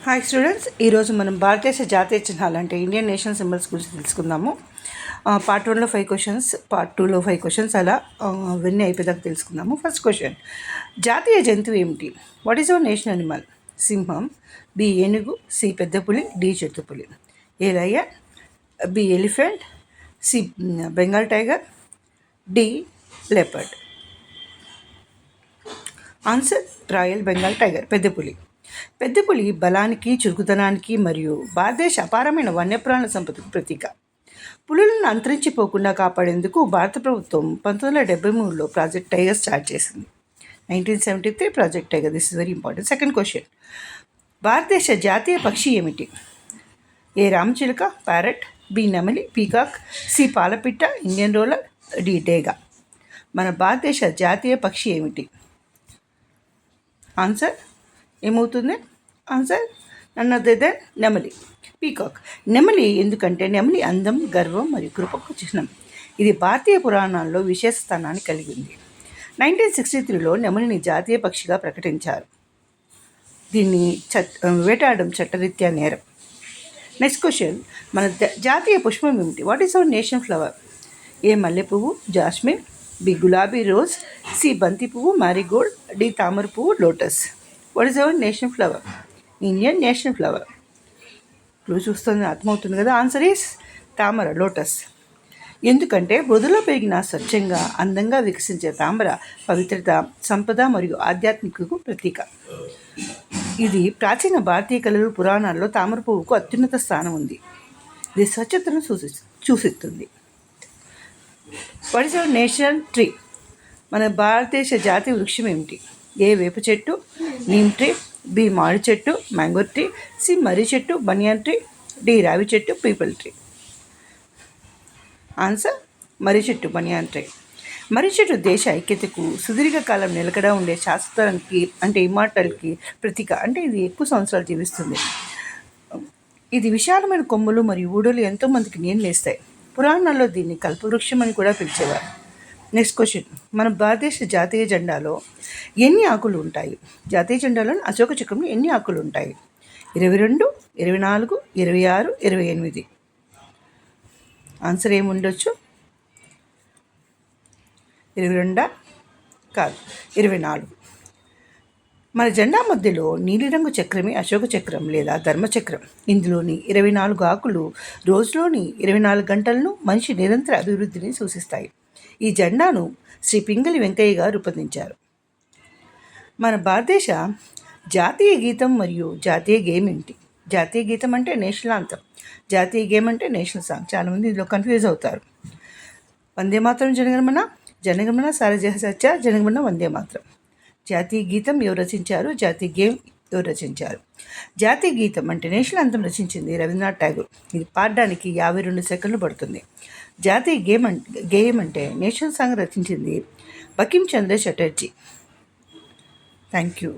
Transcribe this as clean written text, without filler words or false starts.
Hi students, ఈరోజు మనం భారతదేశ జాతీయ చిహ్నాలు అంటే ఇండియన్ నేషనల్ సింబల్స్ గురించి తెలుసుకుందాము. పార్ట్ 1లో 5 క్వశ్చన్స్, పార్ట్ 2లో 5 క్వశ్చన్స్, అలా అవన్నీ అయిపోయేదాకా తెలుసుకుందాము. ఫస్ట్ క్వశ్చన్, జాతీయ జంతువు ఏమిటి? What is our national animal? సింహం, బి ఏనుగు, సి పెద్ద పులి, డి చిరుతపులి. A lion, B elephant, C Bengal tiger, D leopard. Answer royal Bengal tiger, పెద్ద పులి. పెద్ద పులి బలానికి, చురుకుదనానికి మరియు భారతదేశ అపారమైన వన్యప్రాణుల సంపదకు ప్రతీక. పులులను అంతరించిపోకుండా కాపాడేందుకు భారత ప్రభుత్వం 1973లో ప్రాజెక్ట్ టైగర్ స్టార్ట్ చేసింది. 1973 project tiger. This is very important. Second question, భారతదేశ జాతీయ పక్షి ఏమిటి? ఏ రామచిలుక, ప్యారెట్, బి నెమలి, పీకాక్, సి పాలపిట్ట, ఇండియన్ రోలర్, డి డేగా. మన భారతదేశ జాతీయ పక్షి ఏమిటి? ఆన్సర్ ఏమవుతుంది? ఆన్సర్ నన్ అదర్ దెన్ నెమలి, పీకాక్. నెమలి ఎందుకంటే నెమలి అందం, గర్వం మరియు కృపకు చిహ్నం. ఇది భారతీయ పురాణాల్లో విశేష స్థానాన్ని కలిగి ఉంది. 1963లో నెమలిని జాతీయ పక్షిగా ప్రకటించారు. దీన్ని వేటాడడం చట్టరీత్యా నేరం. నెక్స్ట్ క్వశ్చన్, మన జాతీయ పుష్పం ఏమిటి? What is our national flower? A మల్లె పువ్వు, జాస్మిన్, బి గులాబీ రోజ్, సి బంతి పువ్వు, మ్యారీగోల్డ్, డి తామర పువ్వు, lotus. What is our national flower? Indian national flower. Clue చూస్తుంది, అర్థమవుతుంది కదా. ఆన్సర్ ఈస్ తామర, లోటస్. ఎందుకంటే మృదులో పెరిగిన స్వచ్ఛంగా అందంగా వికసించే తామర పవిత్రత, సంపద మరియు ఆధ్యాత్మికకు ప్రతీక. ఇది ప్రాచీన భారతీయ కళలు, పురాణాల్లో తామర పువ్వుకు అత్యున్నత స్థానం ఉంది. ఇది స్వచ్ఛతను సూచిస్తుంది. What is our national tree? మన భారతదేశ జాతీయ వృక్షం ఏమిటి? ఏ వేప చెట్టు, నీమ్ ట్రీ, బి మామిడి చెట్టు, మ్యాంగో ట్రీ, సి మర్రి చెట్టు, బనియన్ ట్రీ, డి రావి చెట్టు, పీపుల్ ట్రీ. ఆన్సర్ మర్రి చెట్టు, బనియన్ ట్రీ. మర్రి చెట్టు దేశ ఐక్యతకు, సుదీర్ఘకాలం నిలకడ ఉండే శాశ్వతానికి అంటే ఇమార్టల్కి ప్రతీక. అంటే ఇది ఎక్కువ సంవత్సరాలు జీవిస్తుంది. ఇది విశాలమైన కొమ్ములు మరియు ఊడలు ఎంతోమందికి నీళ్ళేస్తాయి. పురాణాల్లో దీన్ని కల్పవృక్షం అని కూడా పిలిచేవారు. నెక్స్ట్ క్వశ్చన్, మన భారతదేశ జాతీయ జెండాలో ఎన్ని ఆకులు ఉంటాయి? జాతీయ జెండాలో అశోక చక్రంలో ఎన్ని ఆకులు ఉంటాయి? 22, 24, 26, 28. ఆన్సర్ ఏముండొచ్చు? 22 కాదు, 24. మన జెండా మధ్యలో నీలిరంగు చక్రమే అశోక చక్రం లేదా ధర్మచక్రం. ఇందులోని 24 ఆకులు రోజులోని 24 గంటలను మనిషి నిరంతర అభివృద్ధిని సూచిస్తాయి. ఈ జెండాను శ్రీ పింగళి వెంకయ్య గారు రూపొందించారు. మన భారతదేశ జాతీయ గీతం మరియు జాతీయ గేమ్ ఏంటి? జాతీయ గీతం అంటే నేషనల్ ఆంథమ్, జాతీయ గేమ్ అంటే నేషనల్ సాంగ్. చాలామంది ఇందులో కన్ఫ్యూజ్ అవుతారు. వందే మాత్రం, జనగణమన, జనగణమన సారజహ సత్య, జనగణమన వందే మాత్రం. జాతీయ గీతం ఎవరు రచించారు? జాతీయ గేమ్ ఎవరు రచించారు? జాతీయ గీతం అంటే నేషనల్ ఆంథమ్ రచించింది రవీంద్రనాథ్ ఠాగూర్. ఇది పాడడానికి 52 సెకండ్లు పడుతుంది. జాతీయ గేమ్ అంటే నేషనల్ సాంగ్ రచించింది బంకిం చంద్ర చటర్జీ. Thank you.